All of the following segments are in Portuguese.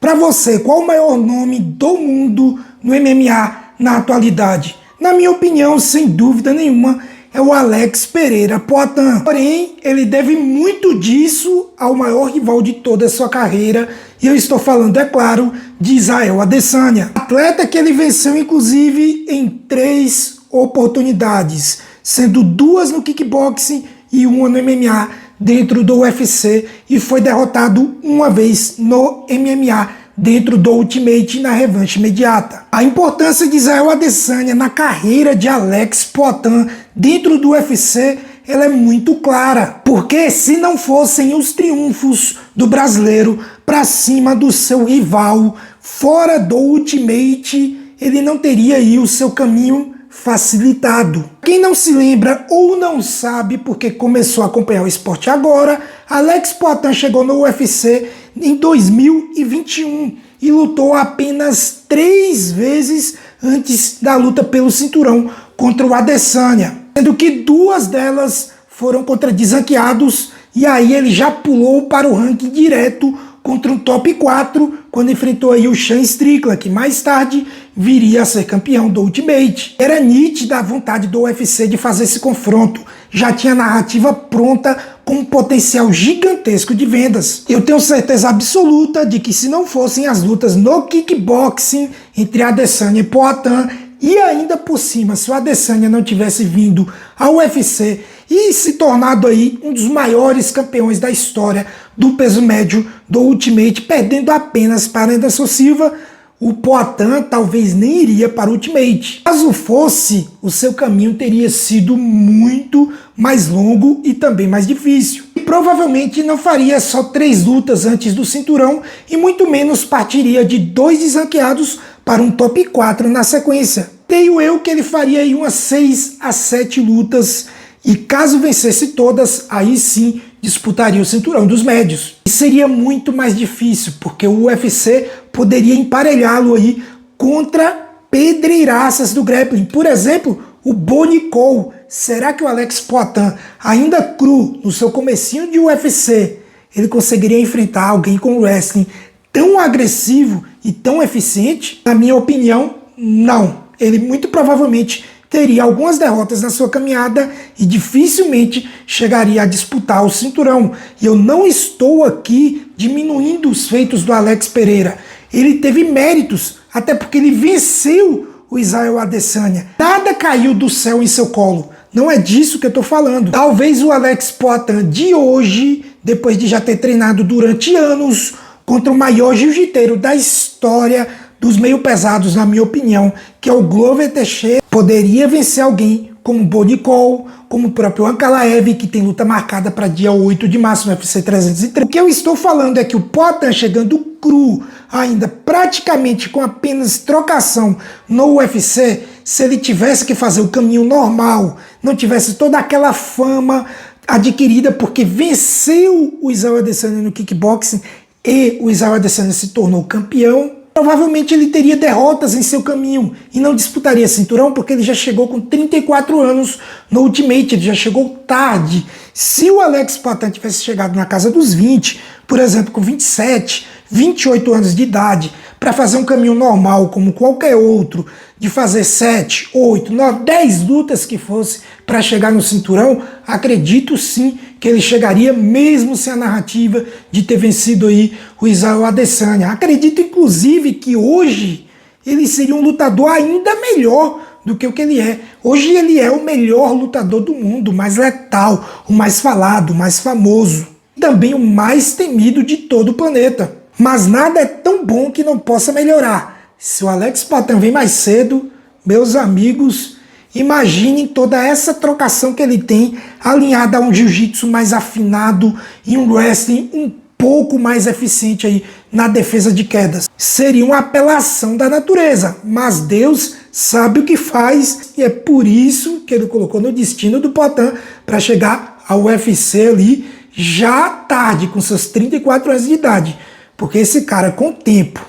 Para você, qual o maior nome do mundo no MMA na atualidade? Na minha opinião, sem dúvida nenhuma, é o Alex Pereira Poatan. Porém, ele deve muito disso ao maior rival de toda a sua carreira, e eu estou falando, é claro, de Israel Adesanya. Atleta que ele venceu, inclusive, em 3 oportunidades, sendo 2 no kickboxing e 1 no MMA dentro do UFC, e foi derrotado 1 vez no MMA dentro do Ultimate na revanche imediata. A importância de Israel Adesanya na carreira de Alex Poatan dentro do UFC, ela é muito clara, porque se não fossem os triunfos do brasileiro para cima do seu rival fora do Ultimate, ele não teria aí o seu caminho facilitado. Quem não se lembra ou não sabe porque começou a acompanhar o esporte agora, Alex Poatan chegou no UFC em 2021 e lutou apenas 3 vezes antes da luta pelo cinturão contra o Adesanya, sendo que 2 delas foram contra desanqueados, e aí ele já pulou para o ranking direto contra um top 4 quando enfrentou aí o Sean Strickland, que mais tarde viria a ser campeão do Ultimate. Era nítida a vontade do UFC de fazer esse confronto, já tinha narrativa pronta com um potencial gigantesco de vendas. Eu tenho certeza absoluta de que se não fossem as lutas no kickboxing entre Adesanya e Poatan, e ainda por cima, se o Adesanya não tivesse vindo ao UFC e se tornado aí um dos maiores campeões da história do peso médio do Ultimate, perdendo apenas para Anderson Silva, o Poatan talvez nem iria para o Ultimate. Caso fosse, o seu caminho teria sido muito mais longo e também mais difícil. E provavelmente não faria só 3 lutas antes do cinturão, e muito menos partiria de 2 desranqueados para um top 4 na sequência. Creio eu que ele faria aí umas 6 a 7 lutas, e caso vencesse todas, aí sim disputaria o cinturão dos médios. E seria muito mais difícil, porque o UFC poderia emparelhá-lo aí contra pedreiraças do grappling. Por exemplo, o Bonicol. Será que o Alex Poatan, ainda cru no seu comecinho de UFC, ele conseguiria enfrentar alguém com wrestling tão agressivo e tão eficiente? Na minha opinião, não. Ele muito provavelmente teria algumas derrotas na sua caminhada e dificilmente chegaria a disputar o cinturão. E eu não estou aqui diminuindo os feitos do Alex Pereira. Ele teve méritos, até porque ele venceu o Israel Adesanya. Nada caiu do céu em seu colo. Não é disso que eu estou falando. Talvez o Alex Poatan de hoje, depois de já ter treinado durante anos contra o maior jiu-jiteiro da história dos meio pesados, na minha opinião, que é o Glover Teixeira, poderia vencer alguém como Bonicol, como o próprio Ankalaev, que tem luta marcada para dia 8 de março no UFC 303. O que eu estou falando é que o Poatan, chegando cru, ainda praticamente com apenas trocação no UFC, se ele tivesse que fazer o caminho normal, não tivesse toda aquela fama adquirida porque venceu o Israel Adesanya no kickboxing e o Israel Adesanya se tornou campeão, provavelmente ele teria derrotas em seu caminho e não disputaria cinturão, porque ele já chegou com 34 anos no Ultimate, ele já chegou tarde. Se o Alex Poatan tivesse chegado na casa dos 20, por exemplo, com 27, 28 anos de idade, para fazer um caminho normal, como qualquer outro, de fazer 7, 8, 9, 10 lutas que fosse para chegar no cinturão, acredito sim que ele chegaria mesmo sem a narrativa de ter vencido aí o Israel Adesanya. Acredito inclusive que hoje ele seria um lutador ainda melhor do que o que ele é. Hoje ele é o melhor lutador do mundo, o mais letal, o mais falado, o mais famoso, também o mais temido de todo o planeta. Mas nada é tão bom que não possa melhorar. Se o Alex Poatan vem mais cedo, meus amigos, imaginem toda essa trocação que ele tem, alinhada a um jiu-jitsu mais afinado e um wrestling um pouco mais eficiente aí na defesa de quedas. Seria uma apelação da natureza, mas Deus sabe o que faz, e é por isso que ele colocou no destino do Poatan para chegar ao UFC ali já tarde, com seus 34 anos de idade. Porque esse cara, com o tempo,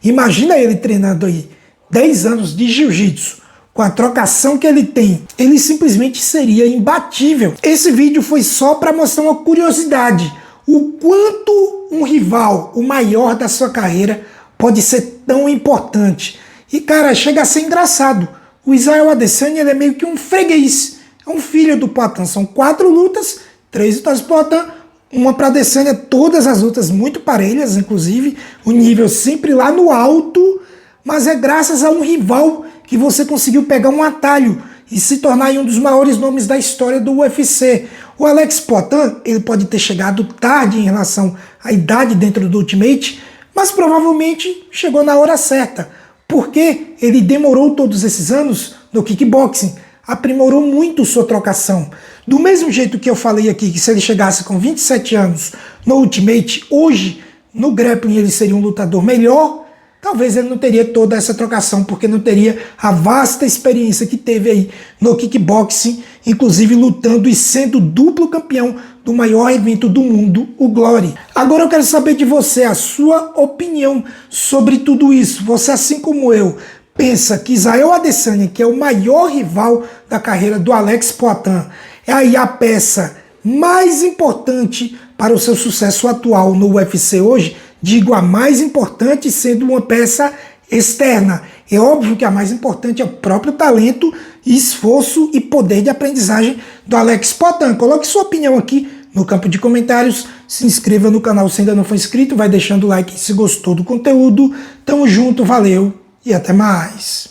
imagina ele treinando aí 10 anos de jiu-jitsu, com a trocação que ele tem, ele simplesmente seria imbatível. Esse vídeo foi só para mostrar uma curiosidade, o quanto um rival, o maior da sua carreira, pode ser tão importante. E, cara, chega a ser engraçado. O Israel Adesanya, ele é meio que um freguês. É um filho do Poatan. São 4 lutas, 3 lutas pro Poatan, uma para Adesanya, todas as lutas muito parelhas, inclusive, o nível sempre lá no alto, mas é graças a um rival que você conseguiu pegar um atalho e se tornar um dos maiores nomes da história do UFC. O Alex Poatan, ele pode ter chegado tarde em relação à idade dentro do Ultimate, mas provavelmente chegou na hora certa, porque ele demorou todos esses anos no kickboxing, aprimorou muito sua trocação. Do mesmo jeito que eu falei aqui, que se ele chegasse com 27 anos no Ultimate, hoje, no grappling ele seria um lutador melhor, talvez ele não teria toda essa trocação, porque não teria a vasta experiência que teve aí no kickboxing, inclusive lutando e sendo duplo campeão do maior evento do mundo, o Glory. Agora eu quero saber de você, a sua opinião sobre tudo isso. Você, assim como eu, pensa que Israel Adesanya, que é o maior rival da carreira do Alex Poatan, é aí a peça mais importante para o seu sucesso atual no UFC hoje? Digo a mais importante sendo uma peça externa. É óbvio que a mais importante é o próprio talento, esforço e poder de aprendizagem do Alex Poatan. Coloque sua opinião aqui no campo de comentários, se inscreva no canal se ainda não for inscrito, vai deixando o like se gostou do conteúdo. Tamo junto, valeu e até mais.